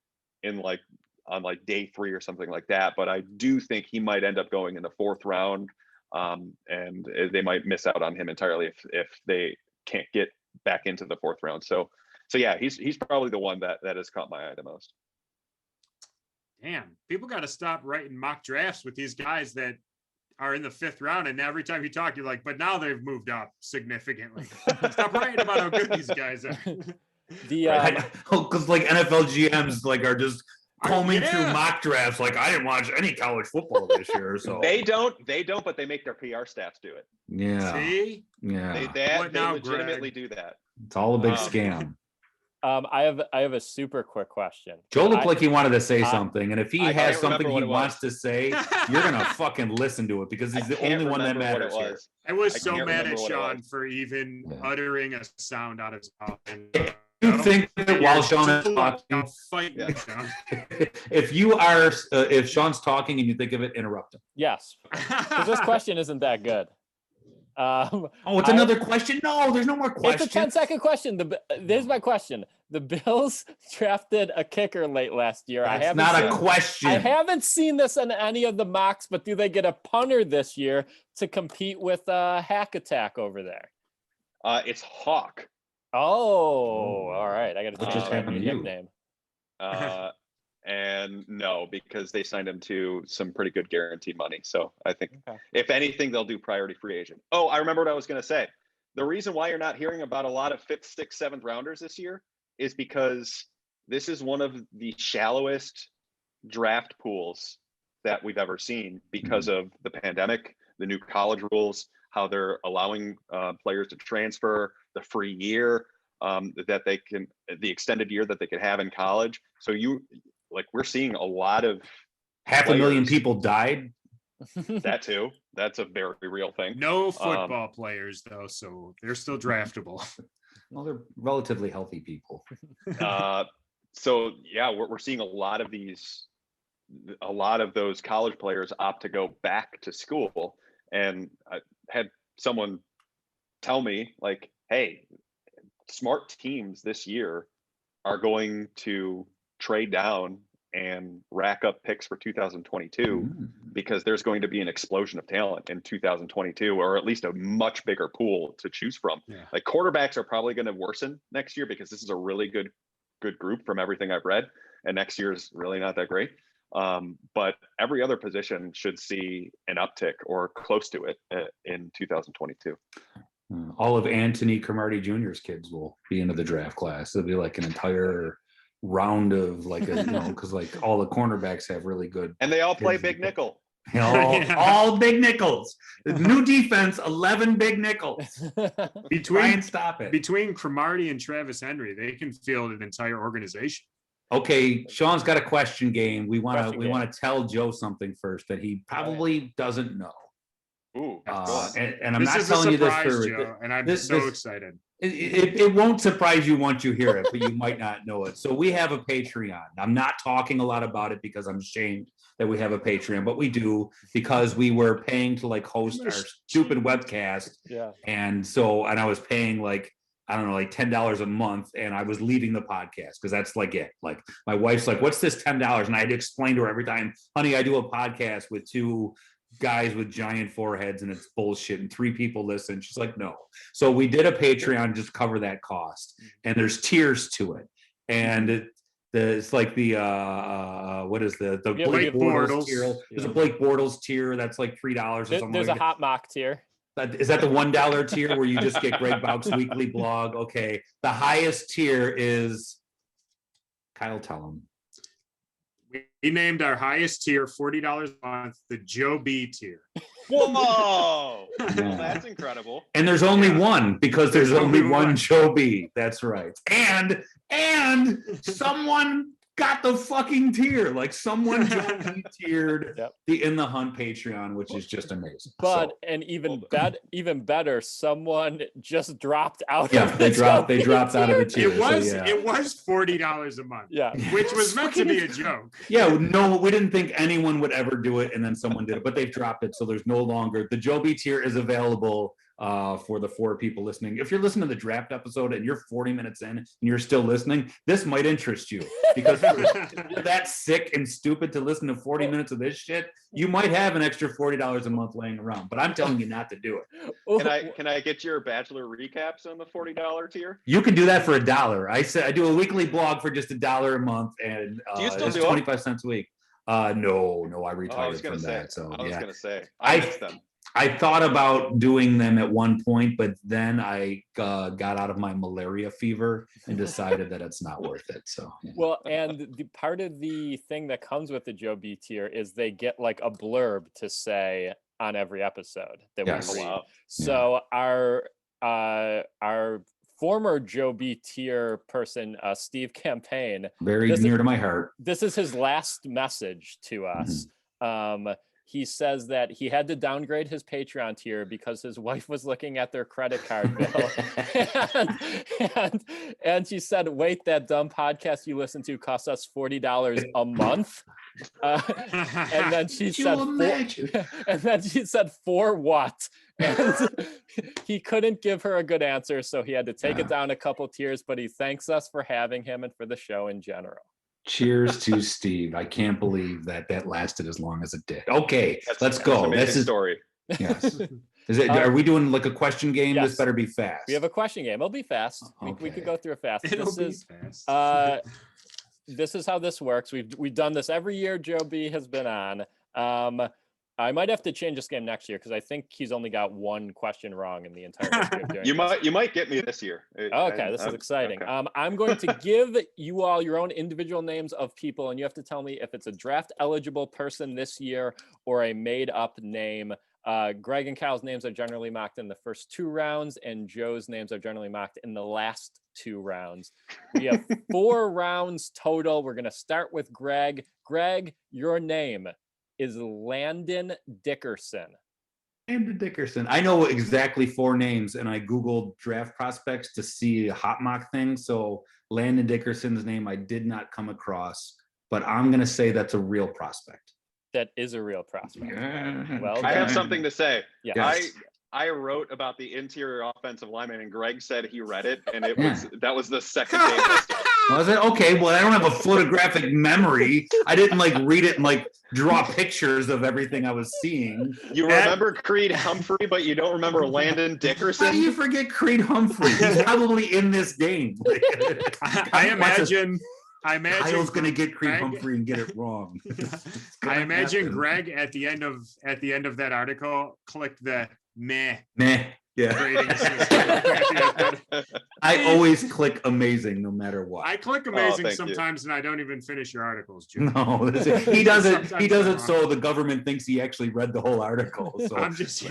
on day 3 or something like that. But I do think he might end up going in the 4th round, and they might miss out on him entirely if they can't get back into the 4th round. So yeah, he's probably the one that has caught my eye the most. Damn, people got to stop writing mock drafts with these guys that are in the 5th round, and every time you talk, you're like, but now they've moved up significantly. Stop writing about how good these guys are. Because like NFL GMs are just combing through mock drafts. Like, I didn't watch any college football this year, so they don't, but they make their PR staffs do it. Yeah. See? Yeah. They legitimately do that. It's all a big scam. I have a super quick question. Joe looked like he wanted to say something, and if he has something he wants to say, you're gonna fucking listen to it because he's the only one that matters here. I was so mad at Sean for even uttering a sound out of his mouth. You think that while Sean is talking, if Sean's talking and you think of it, interrupt him. Yes, because this question isn't that good. It's another question? No, there's no more questions. It's a 10-second question. There's my question. The Bills drafted a kicker late last year. That's not a question. I haven't seen this in any of the mocks, but do they get a punter this year to compete with Hack Attack over there? It's Hawk. Oh, all right. I got to change my nickname. And no, because they signed him to some pretty good guaranteed money. So I think if anything, they'll do priority free agent. Oh, I remember what I was going to say. The reason why you're not hearing about a lot of 5th, 6th, 7th rounders this year is because this is one of the shallowest draft pools that we've ever seen because of the pandemic, the new college rules, how they're allowing players to transfer, the free year that they can, the extended year that they could have in college. So we're seeing a lot of 500,000 people died. That too. That's a very real thing. No football players though, so they're still draftable. Well, they're relatively healthy people. So yeah, we're seeing a lot of those college players opt to go back to school. And I had someone tell me like, hey, smart teams this year are going to trade down and rack up picks for 2022 because there's going to be an explosion of talent in 2022, or at least a much bigger pool to choose from. Yeah. Like quarterbacks are probably going to worsen next year because this is a really good group from everything I've read, and next year is really not that great. But every other position should see an uptick or close to it in 2022. All of Anthony Cromartie Jr.'s kids will be into the draft class. It'll be like an entire round of because all the cornerbacks have really good, and they all play big nickel. All big nickels. New defense, 11 big nickels. Try and stop it. Between Cromartie and Travis Henry, they can field an entire organization. Okay, Sean's got a question game. We want to tell Joe something first that he probably doesn't know. Ooh, and I'm not telling you this for Joe, and I'm so excited. It won't surprise you once you hear it, but you might not know it. So we have a Patreon. I'm not talking a lot about it because I'm ashamed that we have a Patreon, but we do because we were paying to host our stupid webcast. Yeah. And I was paying $10 a month, and I was leaving the podcast because that's it. My wife's like, what's this $10? And I had to explain to her every time, honey, I do a podcast with 2 guys with giant foreheads and it's bullshit and 3 people listen. She's like, no. So we did a Patreon just cover that cost, and there's tiers to it. And It's like the what is the Yeah, Blake Blake Bortles Bortles. tier? There's a Blake Bortles tier that's like $3 or something. There's a like hot mock tier. that. Is that the $1 tier where you just get Greg Bouck's weekly blog? Okay, the highest tier is Kyle. Tell him. We named our highest tier $40 a month, the Joe B tier. Whoa! Well, Yeah. that's incredible. And there's only Yeah. one because there's only only one one. Joe B. That's right. And someone got the fucking tier. Like someone Joe B tiered Yep. the In the Hunt Patreon, which is just amazing. But So, and even better, someone just dropped out. yeah, of they the dropped Joe B out of the tier. tier. It was $40 a month, Yeah. which was meant to be a joke. Yeah, no, we didn't think anyone would ever do it, and then someone did it, but they've dropped it, so there's no longer. The Joe B tier is available for the 4 people listening. If you're listening to the draft episode and you're 40 minutes in and you're still listening, this might interest you because if you're that sick and stupid to listen to 40 minutes of this shit, you might have an extra $40 a month laying around. But I'm telling you not to do it. Can I get your Bachelor recaps on the $40 tier? You can do that for $1. I said I do a weekly blog for just $1 a month, and Do you still it's do it? 25 cents a week. No, I Oh, I retired was gonna from say. that. So I was yeah. gonna say. I- I missed them. I thought about doing them at one point, but then I got out of my malaria fever and decided that it's not worth it. So, yeah. Well, and the part of the thing that comes with the Joe B tier is they get like a blurb to say on every episode that Yes. we Oh, read. wow. So our former Joe B tier person, Steve Campaign, Very This is- near to my heart. this is his last message to us. He says that he had to downgrade his Patreon tier because his wife was looking at their credit card bill. and she said, wait, that dumb podcast you listen to costs us $40 a month. And then she said, and then she said, for what? And he couldn't give her a good answer, so he had to take it down a couple tiers, but he thanks us for having him and for the show in general. Cheers to Steve. I can't believe that lasted as long as it did. Okay, let's That's an go. amazing This is story. yes. Is it? Are we doing like a question game? Yes. This better be fast. We have a question game. It'll be fast. We Okay. could go through it fast. It'll This be is fast. this is how this works. We've done this every year Joe B has been on. I might have to change this game next year because I think he's only got one question wrong in the entire history of doing You might get me this year. Okay, this is exciting. okay. I'm going to give you all your own individual names of people, and you have to tell me if it's a draft eligible person this year or a made up name. Greg and Kyle's names are generally mocked in the first 2 rounds, and Joe's names are generally mocked in the last 2 rounds. We have 4 rounds total. We're going to start with Greg. Greg, your name is Landon Dickerson. Landon Dickerson. I know exactly 4 names, and I Googled draft prospects to see a hot mock thing. So Landon Dickerson's name I did not come across, but I'm going to say that's a real prospect. That is a real prospect. Yeah. Well I have done. something to say. Yeah. Yes. I wrote about the interior offensive lineman, and Greg said he read it, and it Yeah. was that was the second game. listed. Was it? Okay, well, I don't have a photographic memory. I didn't like read it and like draw pictures of everything I was seeing. You remember Creed Humphrey, but you don't remember Landon How do Dickerson. you forget Creed Humphrey? He's probably in this game. I imagine Kyle's gonna get Creed Greg- Humphrey and get it wrong. It's I gonna imagine happen. Greg at the end of that article clicked the meh Meh. Yeah. grading system. I always click amazing no matter what. I click amazing thank you. sometimes, and I don't even finish your articles, Joe. No, he does it. He Sometimes does I'm it so the government thinks he actually read the whole article. So I'm just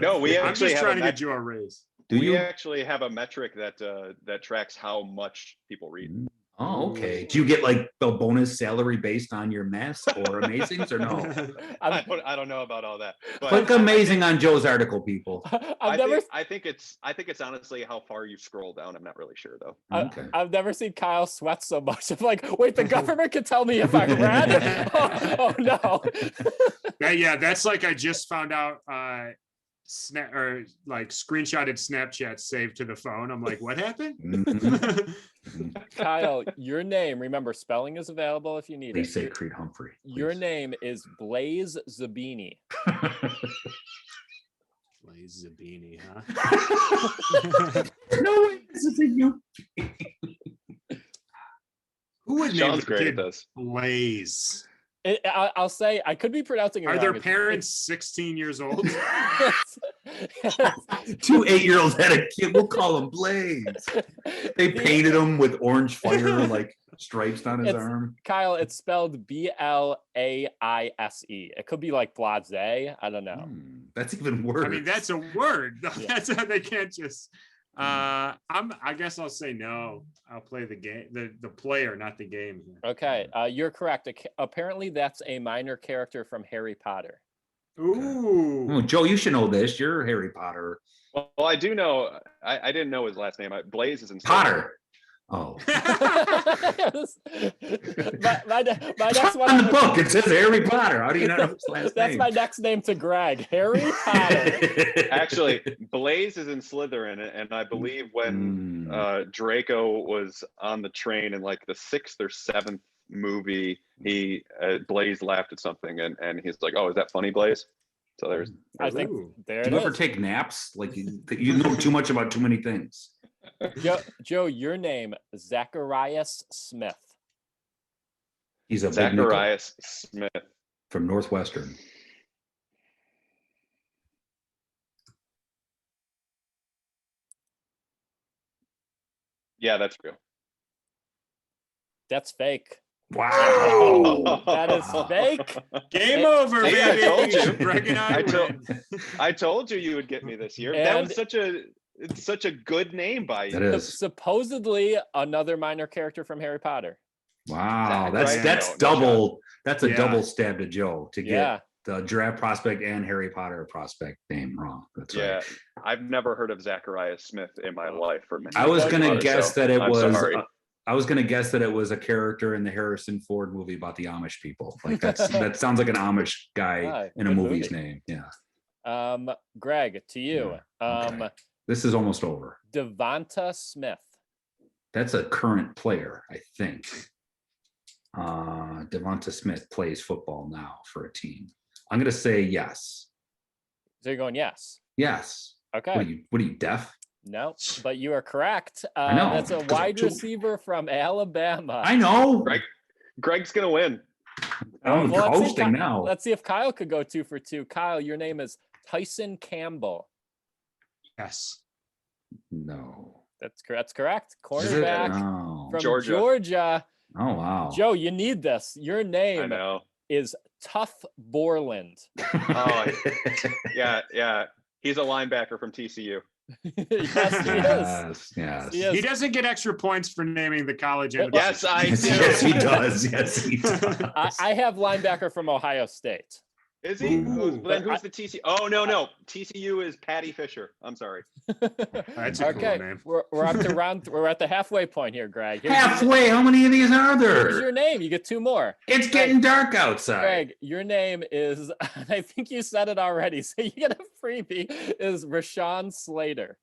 No, we I'm actually just have trying a to met- get you a raise. do we you? actually have a metric that tracks how much people read. Oh, okay. Do you get like a bonus salary based on your mess or amazings or no? I don't know about all that. But Click amazing on Joe's article, people. I think it's honestly how far you scroll down. I'm not really sure though. Okay. I've never seen Kyle sweat so much. I'm like, wait, the government can tell me if I read. Oh no. Yeah, that's like I just found out. Snap or like screenshotted Snapchat saved to the phone. I'm like, what happened? Mhm. Kyle, your name, remember, spelling is available if you need Please say it. Creed Humphrey. Your please. name is Blaze Zabini. Blaze Zabini, huh? No way. This is a you. Who would name Sean's the great at kid this. Blaze? I'll say I could be pronouncing it Are wrong. their It's- parents 16 years old? Two 8-year-olds had a kid. We'll call him Blaze. They painted him with orange fire like stripes on his It's- arm. Kyle, it's spelled Blaise. It could be like blase. I don't know. That's even worse. I mean, that's a word. Yeah. That's how they can't just. I guess I'll say no. I'll play the game, the player, not the game here. Okay, you're correct. Apparently, that's a minor character from Harry Potter. Ooh. Oh, Joe, you should know this. You're Harry Potter. Well, I do know. I didn't know his last name. Blaze is in Potter. Oh. my next one On the book, it says Harry Potter. How do you not know his last That's name? my next name to Greg. Harry Potter. Actually, Blaze is in Slytherin, and I believe when Draco was on the train in like the 6th or 7th movie, Blaze laughed at something, and he's like, "Oh, is that funny, Blaze?" So there's I think Ooh. there Do it you ever is. take naps? Like you know too much about too many things. Joe, your name, Zacharias Smith. He's a big nickel Zacharias Smith. from Northwestern. Yeah, that's real. That's fake. Wow. That is fake. Game over, See, I baby. told you. Greg and I win. I told you you would get me this year. That And- was such a good name by you. That is. Supposedly another minor character from Harry Potter. Wow. Zach, That's right? double. That's a Yeah. double stab to Joe to get Yeah. the draft prospect and Harry Potter prospect name wrong. That's right. Yeah, I've never heard of Zacharias Smith in my life. For many I was Harry gonna Potter, guess so that it I'm was. sorry. I was gonna guess that it was a character in the Harrison Ford movie about the Amish people. Like that sounds like an Amish guy Ah, in a good movie's movie. name. Yeah. Greg, to you. Okay. This is almost over. Devonta Smith. That's a current player, I think. Devonta Smith plays football now for a team. I'm gonna say yes. So you're going yes. Yes. Okay. What are you deaf? No, but you are correct. I know. That's a wide receiver from Alabama. I know. Greg's gonna win. I'm Well, let's see if hosting now. Let's see if Kyle could go 2 for 2. Kyle, your name is Tyson Campbell. Yes. No. That's correct. Is it? Cornerback No. from Georgia. Georgia. Oh wow. Joe, you need this. Your I name know. is Tough Borland. Oh, yeah. He's a linebacker from TCU. Yes, he is. Yes. He is. He doesn't get extra points for naming the college and the Yes, position. I Yes, do. yes, he does. Yes, he does. I have linebacker from Ohio State. Is he? Ooh. Then who's the TCU? Oh no. TCU is Patty Fisher. I'm sorry. That's a Okay, cool name. we're up to round. We're at the halfway point here, Greg. Halfway. How many of these are Here's there? your name. You get 2 more. It's getting dark outside. Greg, your name is, I think you said it already, so you get a freebie, is Rashawn Slater.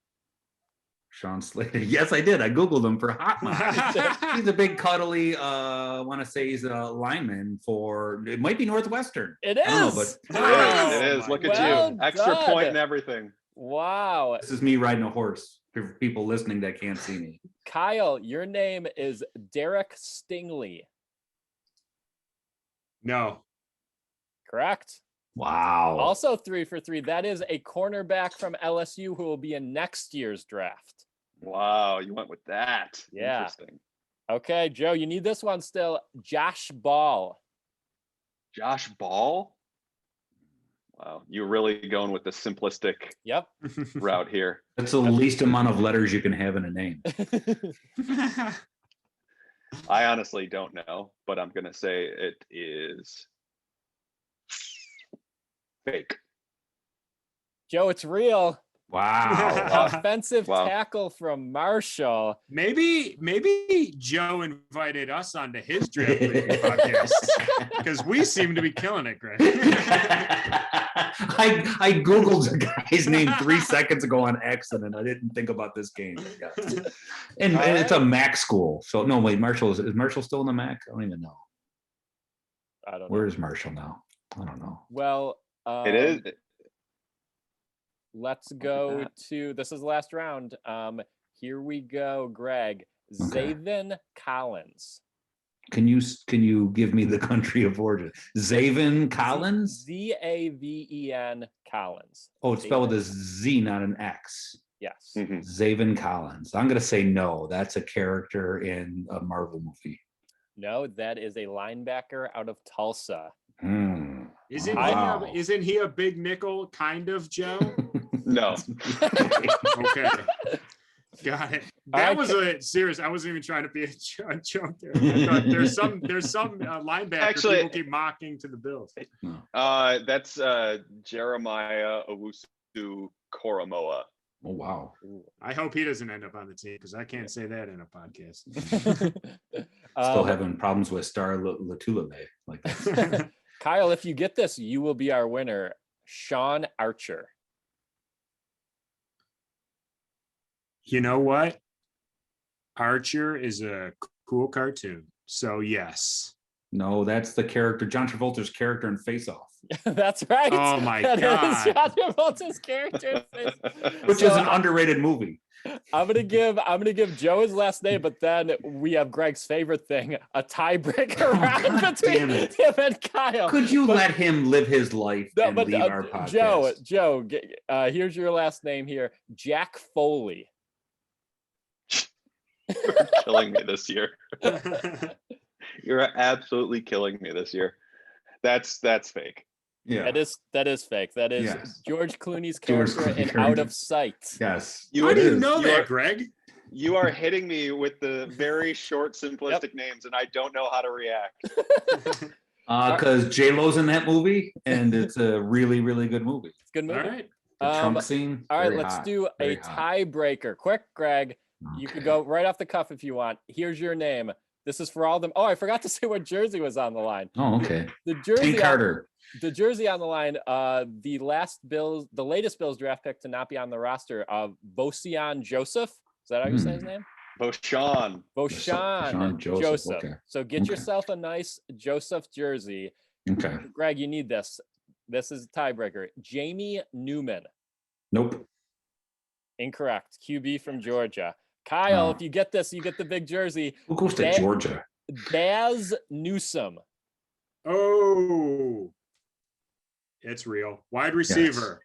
Sean Slater. Yes, I did. I Googled him for Hot Mod. He's a big cuddly, want to say he's a lineman for, it might be Northwestern. It I don't know, is. but It is. Look at Well you. Extra done. point and everything. Wow. this is me riding a horse for people listening that can't see me. Kyle, your name is Derek Stingley. No. Correct. Wow. Also 3 for 3. That is a cornerback from LSU who will be in next year's draft. Wow, you went with that. Yeah. Interesting. Okay, Joe, you need this one still. Josh Ball. Josh Ball. Wow, you're really going with the simplistic Yep. route here. That's the least amount of letters you can have in a name. I honestly don't know, but I'm gonna say it is fake. Joe, it's real. Wow. Offensive Wow. tackle from Marshall. Maybe Joe invited us onto his draft preview podcast because we seem to be killing it, Greg. I Googled the guy's name 3 seconds ago on accident. I didn't think about this game. Yeah. And it's a MAC school. So no, wait, Marshall is Marshall still in the MAC? I don't even know. I don't know. Where is Marshall now? I don't know. Well, It is. let's at go that. to, this is the last round. Here we go, Greg. Okay. Zaven Collins. Can you give me the country of origin? Zaven Collins? Zaven Collins. Oh, it's spelled with a Z, not an X. Yes. Zaven Collins. I'm going to say no. That's a character in a Marvel movie. No, that is a linebacker out of Tulsa. Isn't he a big nickel kind of, Joe? No. Okay. Got it. That was a serious. I wasn't even trying to be a joke there. I thought there's some linebacker Actually, people keep mocking to the Bills. That's Jeremiah Owusu Koromoa. Oh, wow. I hope he doesn't end up on the team because I can't say that in a podcast. Still having problems with Star Latulame. Like that. Kyle, if you get this, you will be our winner. Sean Archer. You know what? Archer is a cool cartoon. So yes. No, that's the character, John Travolta's character in Face Off. That's right. Oh my That God. is John Travolta's character. Which is an underrated movie. I'm gonna give Joe his last name, but then we have Greg's favorite thing, a tiebreaker round between him and Kyle. Could you let him live his life and leave our podcast? Joe, here's your last name here, Jack Foley. You're killing me this year. You're absolutely killing me this year. That's fake. Yeah. That is fake. That is Yes. George Clooney's George character in Clooney Out character. of Sight. Yes. How do you know You that, are- Greg? You are hitting me with the very short, simplistic names, and I don't know how to react. Because J-Lo's in that movie, and it's a really, really good movie. It's a good movie. All right. The trunk scene. All right, very let's hot, do very a hot. tiebreaker. Quick, Greg. You Okay. could go right off the cuff if you want. Here's your name. This is for all of them. Oh, I forgot to say what jersey was on the line. Oh, okay. The jersey. Tank Carter. The jersey on the line. The latest Bills draft pick to not be on the roster of Bosian Joseph. Is that how you say his name? Boshan. Boshan Joseph. Okay. So get Okay. yourself a nice Joseph jersey. Okay. Greg, you need this. This is a tiebreaker. Jamie Newman. Nope. Incorrect. QB from Georgia. Kyle, Oh. if you get this, you get the big jersey. Who goes to That- Georgia? Daz Newsome. Oh, it's real. Wide receiver.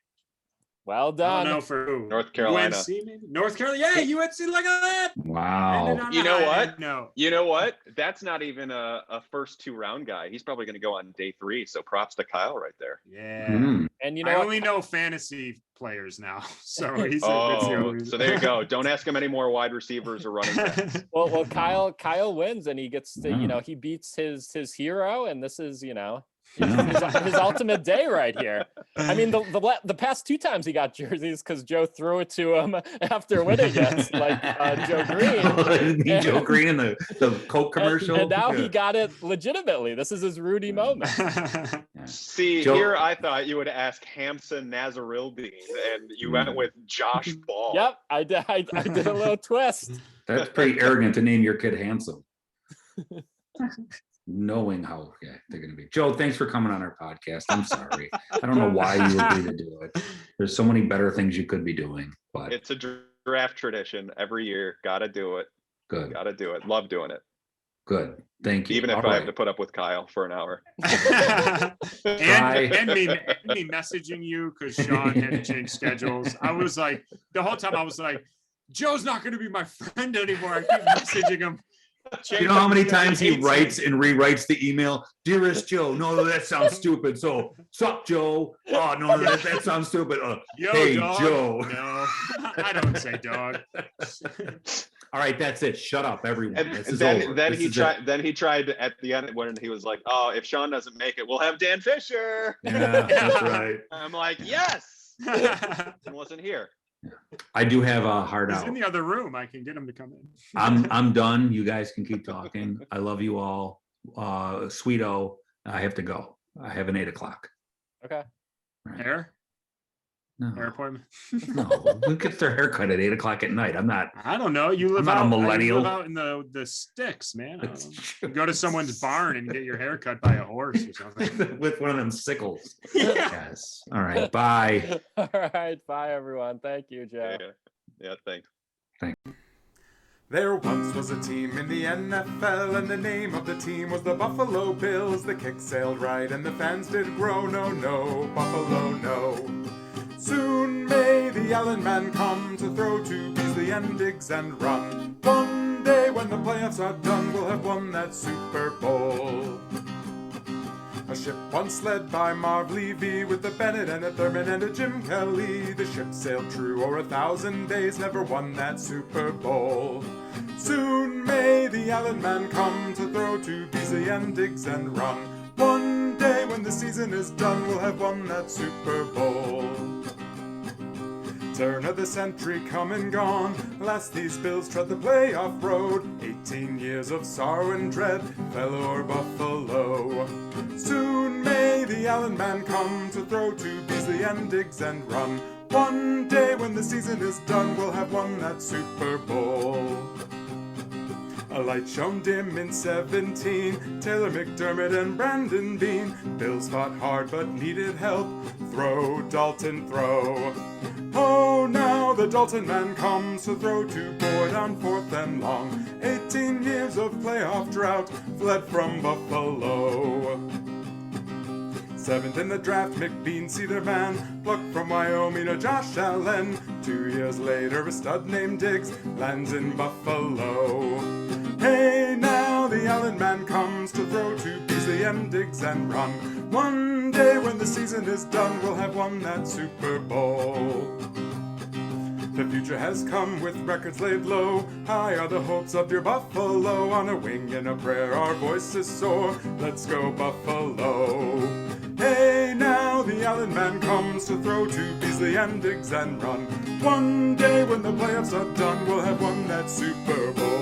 Well I don't done. know for who. North Carolina. UNC, maybe? North Carolina. Yeah, UNC. Look at that. Wow. Ended on You a know high what? note. You know what? That's not even a first 2-round guy. He's probably going to go on day 3. So props to Kyle right there. Yeah. Hmm. And you I know what? only know fantasy players now, so he's. that's the Oh, only- so there you go. Don't ask him any more wide receivers or running backs. Well, Kyle wins, and he gets to, Mm. he beats his hero, and this is, Yeah. his ultimate day right here. I mean, the past 2 times he got jerseys because Joe threw it to him after winning it, like Joe Green. Me, Joe Green in the Coke commercial. And now he Yeah. got it legitimately. This is his Rudy moment. See, Joe- here I thought you would ask Hamson Nazarildine, and you went with Josh Ball. Yep, I did a little twist. That's pretty arrogant to name your kid handsome. Knowing how they're going to be. Joe, thanks for coming on our podcast. I'm sorry. I don't know why you agreed to do it. There's so many better things you could be doing, but It's a draft tradition every year. Got to do it. good. Got to do it. Love doing it. Good. Thank you. Even if All I have right. to put up with Kyle for an hour. and me messaging you because Sean had to change schedules. I was like, the whole time I was like, Joe's not going to be my friend anymore. I keep messaging him. You know how many times he hates writes it. and rewrites the email? Dearest Joe, no, that sounds stupid. So, sup, Joe? Oh, no, that sounds stupid. Yo, hey, dog. Joe. No, I don't say dog. All right, that's it. Shut up, everyone. And This is over. then This he is tried. it. Then he tried at the end when he was like, "Oh, if Sean doesn't make it, we'll have Dan Fisher." Yeah, that's right. I'm like, "Yes." And wasn't here. I do have a hard He's out. in the other room. I can get him to come in. I'm done. You guys can keep talking. I love you all. Sweeto, I have to go. I have an 8:00. Okay. Hair No, appointment. no. Who gets their haircut at 8:00 at night? I'm not. I don't know. You live not a out. millennial. You live out in the sticks, man. I don't know. Go to someone's barn and get your hair cut by a horse or something. With one of them sickles. Yeah. Yes. All right. Bye. All right. Bye, everyone. Thank you, Joe. Yeah, thanks. There once was a team in the NFL, and the name of the team was the Buffalo Bills. The kick sailed right, and the fans did groan, no, no, Buffalo, no. Soon may the Allen man come to throw to Beasley and Diggs and run. One day when the playoffs are done, we'll have won that Super Bowl. A ship once led by Marv Levy, with a Bennett and a Thurman and a Jim Kelly. The ship sailed true o'er 1,000 days, never won that Super Bowl. Soon may the Allen man come to throw to Beasley and Diggs and run. One day when the season is done, we'll have won that Super Bowl. Turn of the century come and gone, last these Bills trod the playoff road. 18 years of sorrow and dread fell o'er Buffalo. Soon may the Allen man come to throw to Beasley and Diggs and run. One day when the season is done, we'll have won that Super Bowl. A light shone dim in 17, Taylor McDermott and Brandon Bean. Bills fought hard but needed help, throw, Dalton, throw. Oh, now the Dalton man comes to throw to Boyd on 4th and long. 18 years of playoff drought fled from Buffalo. 7th in the draft, McBean, see their man, plucked from Wyoming, a Josh Allen. 2 years later, a stud named Diggs lands in Buffalo. Hey, now the Allen man comes to throw to Beasley and Diggs and run. One day when the season is done, we'll have won that Super Bowl. The future has come with records laid low. High are the hopes of your Buffalo. On a wing and a prayer, our voices soar. Let's go Buffalo. Hey, now the Allen man comes to throw to Beasley and Diggs and run. One day when the playoffs are done, we'll have won that Super Bowl.